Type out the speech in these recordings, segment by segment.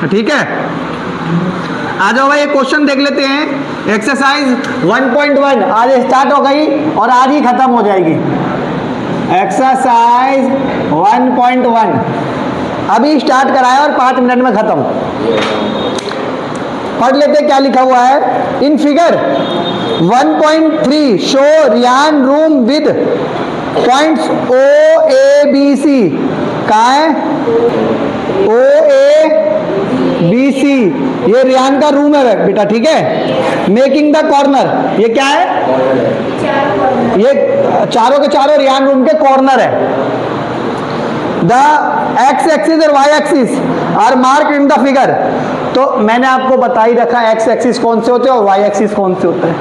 ठीक है, आ जाओ भाई, ये क्वेश्चन देख लेते हैं। एक्सरसाइज 1.1 आज स्टार्ट हो गई और आज ही खत्म हो जाएगी। एक्सरसाइज 1.1 अभी स्टार्ट कराया और 5 मिनट में खत्म। पढ़ लेते क्या लिखा हुआ है। In figure 1.3 show Riyan room with points O A B C. कहाँ है? ओ ए बी सी, ये रियान का रूम है बेटा, ठीक है। मेकिंग द कॉर्नर, ये क्या है? ये चारों के चारों रियान रूम के कॉर्नर है। द एक्स एक्सिस और y axis are mark in the figure. तो मैंने आपको बता ही रखा एक्स एक्सिस कौन से होते हैं और वाई एक्सिस कौन से होते हैं।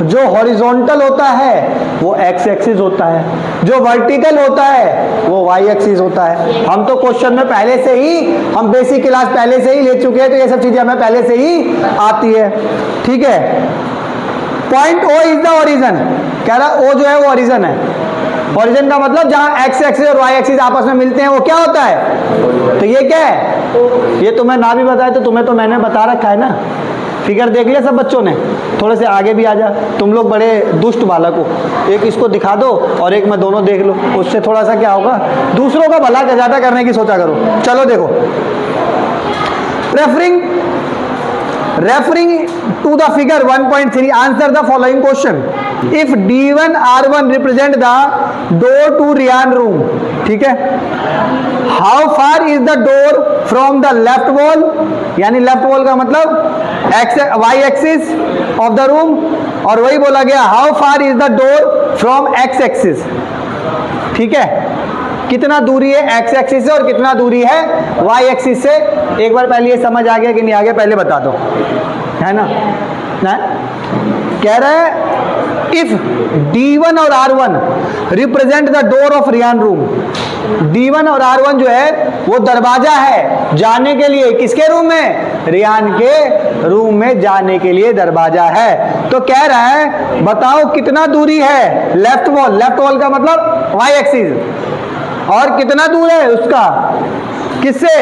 जो हॉरिजॉन्टल होता है वो एक्स एक्सिस होता है, जो वर्टिकल होता है वो वाई एक्सिस होता है। हम तो क्वेश्चन में पहले से ही, हम बेसिक क्लास पहले से ही ले चुके हैं, तो ये सब चीजें हमें पहले से ही आती है, ठीक है। Point O is the origin, कह रहा ओ जो है वो ओरिजिन है। ओरिजिन का मतलब जहां एक्स एक्सिस और वाई एक्सिस आपस में मिलते हैं वो क्या होता है? तो ये क्या है? ये तुम्हें ना भी बताया तो तुम्हें तो मैंने बता रखा है ना। फिगर देख लिया सब बच्चों ने? थोड़े से आगे भी आ जा, तुम लोग बड़े दुष्ट बालक हो। एक इसको दिखा दो और एक मैं दोनों देख लो, उससे थोड़ा सा क्या होगा, दूसरों का भला ज्यादा करने की सोचा करो। चलो देखो, referring to the figure 1.3 answer the following question. If D1 R1 represent the door to Riyan room, ठीक है, how far is the door from the left wall, यानी लेफ्ट वॉल का मतलब x y axis of the room, और वही बोला गया how far is the door from x axis, ठीक है, कितना दूरी है एक्स एक्सिस से और कितना दूरी है वाई एक्सिस से। एक बार पहले ये समझ आ गया कि नहीं आ गया, पहले बता दो, है ना? कह रहा है इफ D1 और R1 represent the door of Riyan room. D1 और R1 जो है वो दरवाजा है जाने के लिए, किसके रूम में? रियान के रूम में जाने के लिए दरवाजा है। तो कह रहा है बताओ कितना दूरी है लेफ्ट वॉल का मतलब वाई एक्सिस, और कितना दूर है उसका किससे?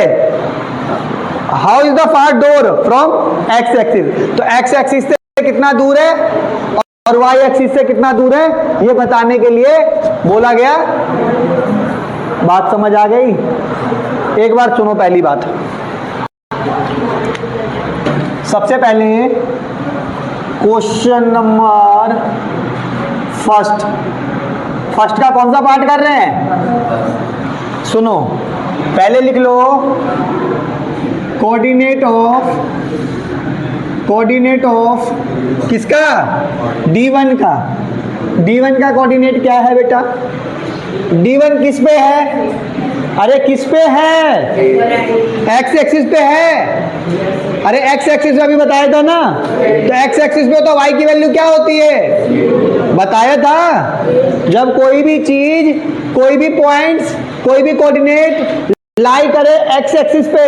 How is the far door from x axis. तो एक्स एक्सिस से कितना दूर है और वाई एक्सिस से कितना दूर है, ये बताने के लिए बोला गया। बात समझ आ गई? एक बार सुनो पहली बात। सबसे पहले क्वेश्चन नंबर फर्स्ट का कौन सा पार्ट कर रहे हैं? सुनो, पहले लिख लो कोऑर्डिनेट ऑफ किसका? D1 का। D1 का कोऑर्डिनेट क्या है बेटा? D1 किस पे है? अरे किस पे है? एक्स एक्सिस पे है। अरे एक्स एक्सिस में अभी बताया था ना, तो एक्स एक्सिस पे तो वाई की वैल्यू क्या होती है? बताया था। जब कोई भी चीज, कोई भी पॉइंट्स, कोई भी कोऑर्डिनेट लाई करे एक्स एक्सिस पे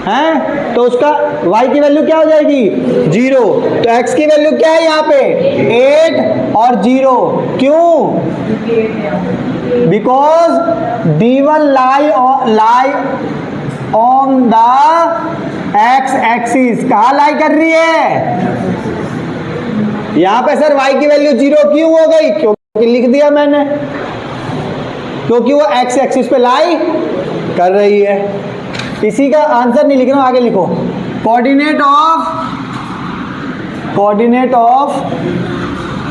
हैं, तो उसका y की वैल्यू क्या हो जाएगी? 0। तो x की वैल्यू क्या है यहाँ पे? 8 और 0। क्यों? Because D1 lie on the x axis. कहाँ लाई कर रही है? यहाँ पे सर y की वैल्यू 0 क्यों हो गई? क्योंकि लिख दिया मैंने, क्योंकि वो x एक्सिस पे लाई कर रही है। इसी का आंसर नहीं लिखना, आगे लिखो कोऑर्डिनेट ऑफ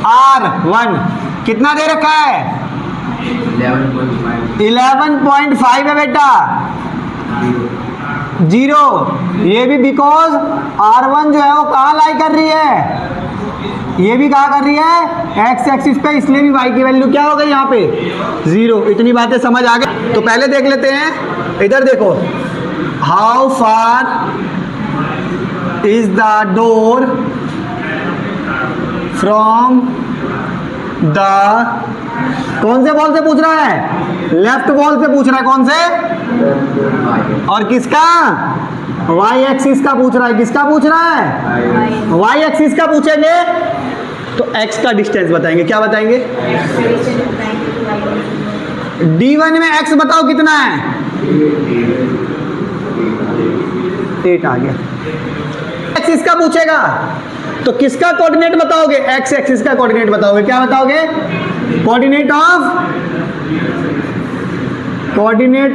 R1 कितना दे रखा है? 11.5 है बेटा, 0। ये भी बिकॉज R1 जो है वो कहाँ लाई कर रही है? ये भी कहाँ कर रही है? एक्स एक्सिस पे, इसलिए भी y की वैल्यू क्या हो गई यहाँ पे? 0। इतनी बातें समझ आ गई। तो पहले देख लेते हैं, इधर देखो, how far is the door from the, कौन से वॉल से पूछ रहा है? लेफ्ट वॉल से पूछ रहा है। कौन से? और किसका? वाई एक्सिस का पूछ रहा है। किसका पूछ रहा है? वाई एक्सिस का पूछेंगे तो एक्स का डिस्टेंस बताएंगे। क्या बताएंगे? D1 में एक्स बताओ कितना है? 8 आ गया। एक्सिस का पूछेगा तो किसका कोऑर्डिनेट बताओगे? एक्स एक्सिस का कोऑर्डिनेट बताओगे। क्या बताओगे? Coordinate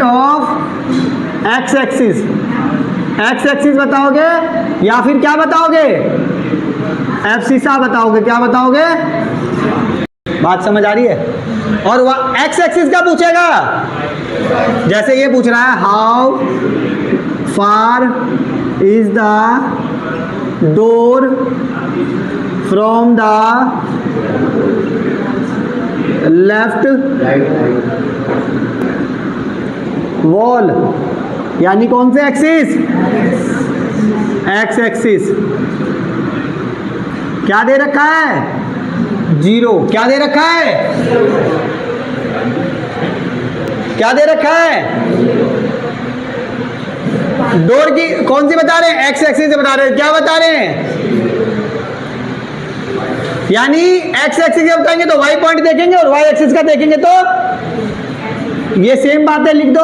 of x axis, x axis बताओगे या फिर क्या बताओगे? एब्सिसा बताओगे। क्या बताओगे? बात समझ आ रही है? और वह एक्स एक्सिस का पूछेगा, जैसे ये पूछ रहा है how far is the door from the left wall, यानी कौन से एक्सिस? X axis. क्या दे रखा है? 0। क्या दे रखा है? क्या दे रखा है? डोर की कौन सी बता रहे हैं? एक्स एक्सिस से बता रहे हैं। क्या बता रहे हैं? यानी एक्स एक्सिस का बताएंगे तो वाई पॉइंट देखेंगे और वाई एक्सिस का देखेंगे तो ये सेम बात है, लिख दो।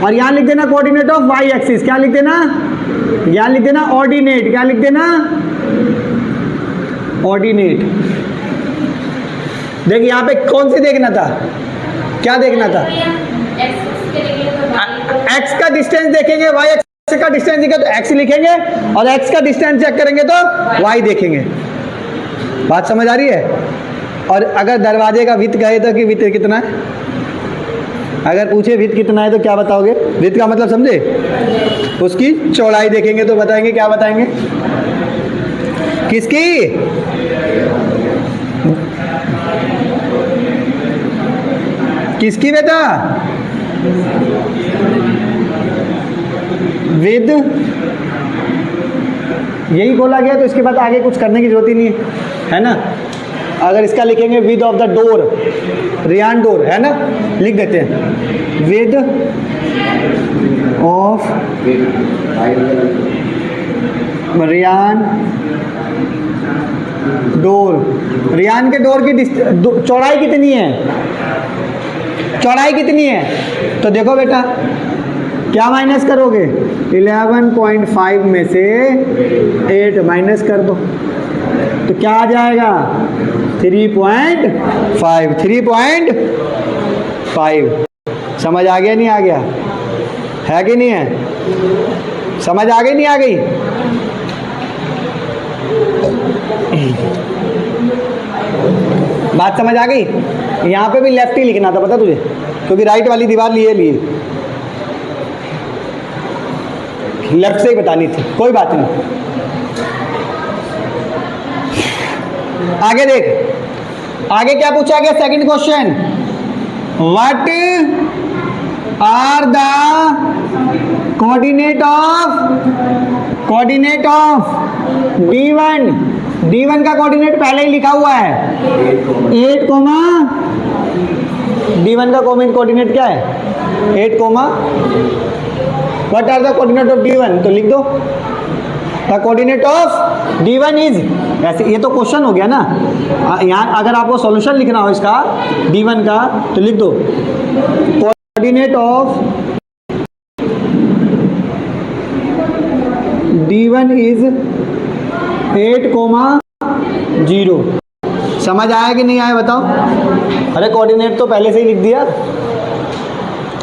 और यहां लिख देना कोऑर्डिनेट ऑफ वाई एक्सिस। क्या लिख देना? यहां लिख देना ऑर्डिनेट। क्या लिख देना? ऑर्डिनेट। देखिए यहां पे कौन सी देखना था? क्या देखना था? एक्स का डिस्टेंस देखेंगे, वाई एक्स का डिस्टेंस दिखे तो एक्स लिखेंगे, और एक्स का डिस्टेंस चेक करेंगे तो वाई देखेंगे। बात समझ आ रही है? और अगर दरवाजे का विड्थ कहे तो कि विड्थ कितना है, अगर पूछे विड्थ कितना है तो क्या बताओगे? विड्थ का मतलब समझे? उसकी चौड़ाई देखेंगे तो बताएंगे। क्या बताएंगे? किसकी? किसकी बेटा? विद, यही बोला गया तो इसके बाद आगे कुछ करने की जरूरत ही नहीं है ना। अगर इसका लिखेंगे width of the door, Riyan door है ना, लिख देते हैं width of Riyan door. Riyan के डोर की चौड़ाई कितनी है? चौड़ाई कितनी है? तो देखो बेटा क्या माइनस करोगे? 11.5 में से 8 माइनस कर दो तो क्या आ जाएगा? 3.5। 3.5 समझ आ गया नहीं आ गया? है कि नहीं है? समझ आ गई नहीं आ गई? बात समझ आ गई? यहाँ पे भी लेफ्ट ही लिखना था, पता तुझे, क्योंकि राइट वाली दीवार लिए लेफ्ट से ही बतानी थी। कोई बात नहीं, आगे देख। आगे क्या पूछा गया? Second question, what are the coordinate of D1। D1 का कोऑर्डिनेट पहले ही लिखा हुआ है 8, D1 का कोऑर्डिनेट क्या है? 8, what are the coordinate of D1, तो लिख दो the coordinate of D1 is, ऐसे ये तो क्वेश्चन हो गया ना। यहाँ अगर आपको सॉल्यूशन लिखना हो इसका D1 का तो लिख दो कोऑर्डिनेट ऑफ D1 इज 8,0। समझ आया कि नहीं आया बताओ? अरे कोऑर्डिनेट तो पहले से ही लिख दिया।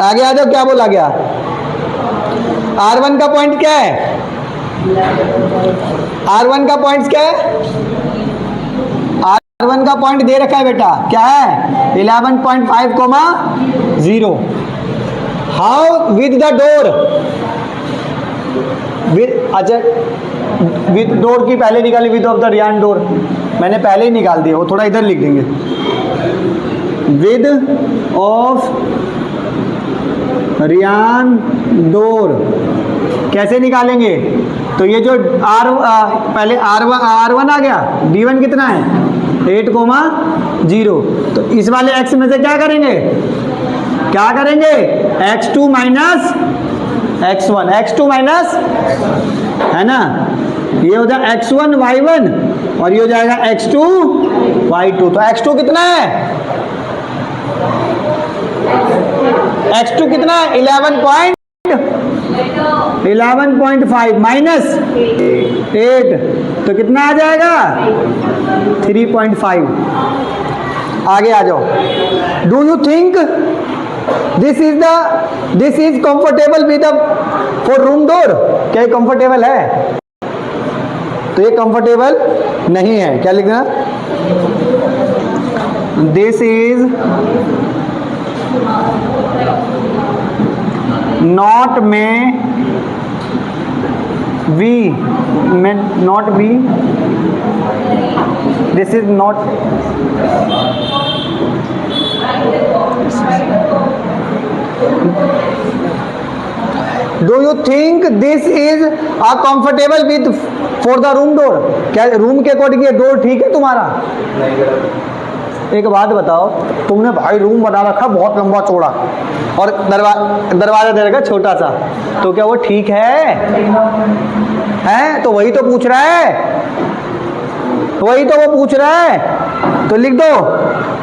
आगे आ जाओ, क्या बोला गया? R1 का पॉइंट क्या है? R1 का पॉइंट क्या है? R1 का पॉइंट दे रखा है बेटा, क्या है? 11.5, 0। हाउ विद द डोर, अच्छा विद डोर की पहले निकाली, विद ऑफ द रियान डोर मैंने पहले ही निकाल दिया, वो थोड़ा इधर लिख देंगे। विद ऑफ रियान डोर कैसे निकालेंगे? तो ये जो पहले R1 आ गया, D1 कितना है? 8,0। तो इस वाले x में से क्या करेंगे? x2 minus x1, x2 minus, है ना, ये हो जाएगा x1 y1 और ये हो जाएगा x2 y2। तो x2 कितना है? x2 कितना है? 11. 11.5 माइनस 8 तो कितना आ जाएगा 3.5। आगे आ जाओ। Do you think this is comfortable with for room door? क्या ये कंफर्टेबल है? तो ये कंफर्टेबल नहीं है। क्या लिखना? दिस इज नॉट में not be, this is not do you think this is a comfortable with for the room door? क्या रूम के अकॉर्डिंग ये डोर ठीक है तुम्हारा? एक बात बताओ, तुमने भाई रूम बना रखा बहुत लंबा चौड़ा और दरवाजा दे रखा छोटा सा, तो क्या वो ठीक है? हैं? तो वही तो पूछ रहा है, वही तो वो पूछ रहा है। तो लिख दो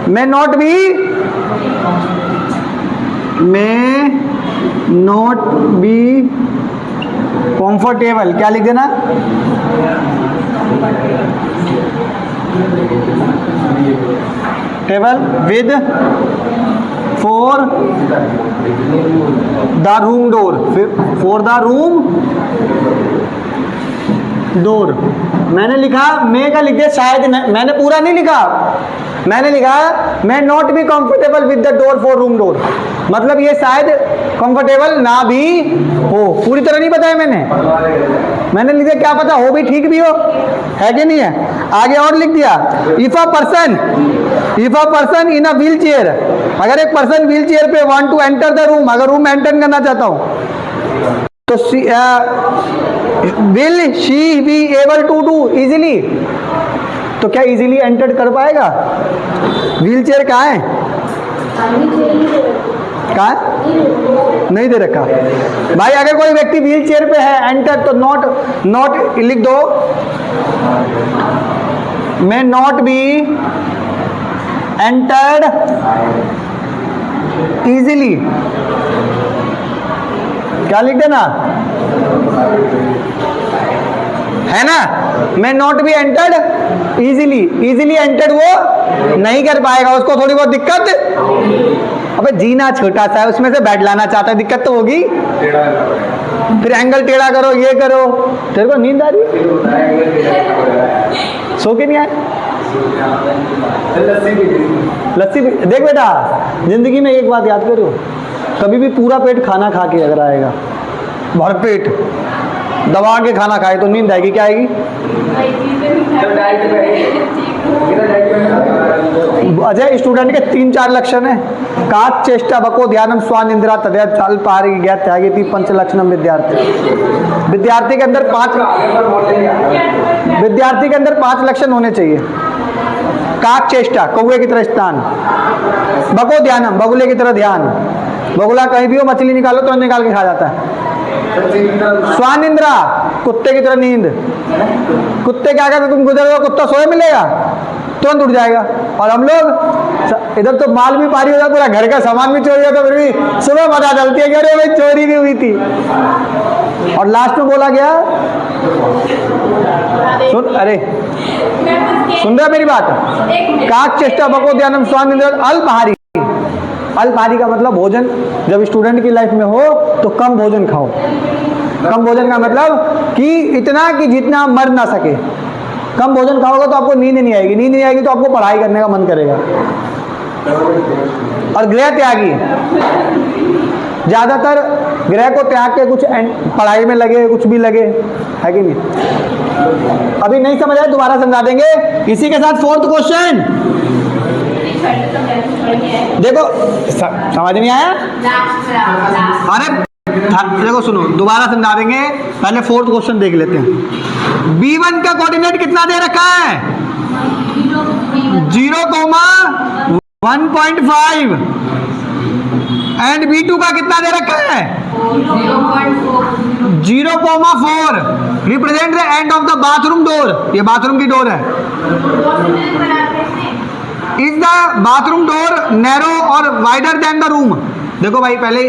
मे नॉट बी कंफर्टेबल। क्या लिख देना? Table with for the room door, for the room door. मैंने लिखा मे का लिख दिया, शायद मैंने पूरा नहीं लिखा। मैंने लिखा मैं not be comfortable with the door for room door, मतलब ये शायद कंफर्टेबल ना भी हो। पूरी तरह नहीं बताया मैंने लिख दिया, क्या पता हो भी, ठीक भी हो, है कि नहीं है। आगे और लिख दिया if a person in a wheel chair, अगर एक पर्सन व्हील चेयर पे want to enter the room, अगर रूम एंटर करना चाहता हूं तो will she be able to do easily? तो क्या इजीली एंटर कर पाएगा? व्हील चेयर कहाँ है? कहाँ है? नहीं दे रखा भाई। अगर कोई व्यक्ति व्हील चेयर पे है एंटर, तो नॉट लिख दो, may not be entered easily. क्या लिख देना? है ना, may not be entered easily entered वो नहीं कर पाएगा, उसको थोड़ी बहुत दिक्कत। अबे जीना छोटा सा है, उसमें से बैठ लाना चाहता है, दिक्कत तो होगी। फिर एंगल टेढ़ा करो, ये करो। तेरे को नींद आ रही है? सो के नहीं आए? लस्सी भी देख बेटा, जिंदगी में एक बात याद करो, कभी भी पूरा पेट खाना खा के अगर आएगा, भरपेट दबा के खाना खाए तो नींद आएगी। क्या आएगी? अजय स्टूडेंट के 3-4 लक्षण है। काच चेष्टा बको ध्यानम स्वान इंदिरा तदया अल्पहारी ज्ञात त्यागेति पंच लक्षणम विद्यार्थी के अंदर 5 लक्षण होने चाहिए। काक चेष्टा, कौवे की तरह स्थान। बको ध्यानम, बगुले की तरह ध्यान। बगुला कहीं भी हो, मछली निकालो तो निकाल के खा जाता है। स्वान इंद्रा, कुत्ते की तरह नींद। कुत्ते क्या कहते, तुम गुजर हो, कुत्ता सोए मिलेगा, तुरंत उठ जाएगा। और हम लोग इधर तो माल भी पारी हो जाता, पूरा घर का सामान भी चोरी होता, फिर भी सुबह पता चलती है कि अरे भाई चोरी भी हुई थी। और लास्ट में बोला गया, सुन रहे मेरी बात? काक चेष्टा बको ध्यानम स्वान इंद्रा अल्पहारी। अल्पहारी का मतलब भोजन जब स्टूडेंट की लाइफ में हो तो कम भोजन खाओ। कम भोजन का मतलब कि इतना कि जितना मर ना सके। कम भोजन खाओगे तो आपको नींद नहीं आएगी, नींद नहीं आएगी तो आपको पढ़ाई करने का मन करेगा। और गृह त्यागी, ज्यादातर गृह को त्याग के कुछ पढ़ाई में लगे, कुछ भी लगे, है कि नहीं? अभी नहीं समझ आए, दोबारा समझा देंगे। इसी के साथ 4th क्वेश्चन देखो, समझ नहीं आया? अरे देखो सुनो, दोबारा समझा देंगे, पहले 4th क्वेश्चन देख लेते हैं। B1 का कोऑर्डिनेट कितना दे रखा है? 0,1.5 एंड B2 का कितना दे रखा है? 0,4 represent the end of the bathroom door. ये बाथरूम की डोर है। Is the bathroom door narrow और वाइडर देन द रूम? देखो भाई, पहले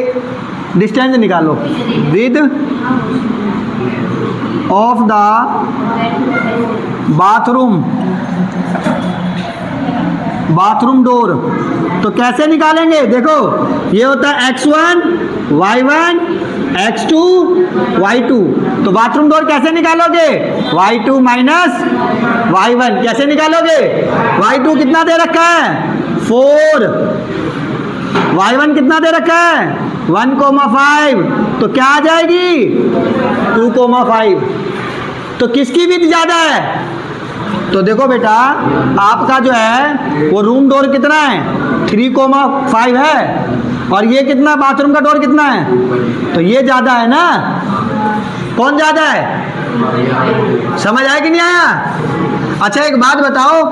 डिस्टेंस निकालो, with of the bathroom door. तो कैसे निकालेंगे, देखो ये होता है x1 y1 x2 y2। तो बाथरूम डोर कैसे निकालोगे, y2 माइनस y1। कैसे निकालोगे, y2 कितना दे रखा है 4, y1 कितना दे रखा है 1,5। तो क्या आ जाएगी 2,5। तो किसकी विड्थ ज़्यादा है, तो देखो बेटा आपका जो है वो रूम डोर कितना है 3,5 है, और ये कितना बाथरूम का डोर कितना है, तो ये ज़्यादा है ना। कौन ज़्यादा है, समझ आया कि नहीं आया। अच्छा एक बात बताओ,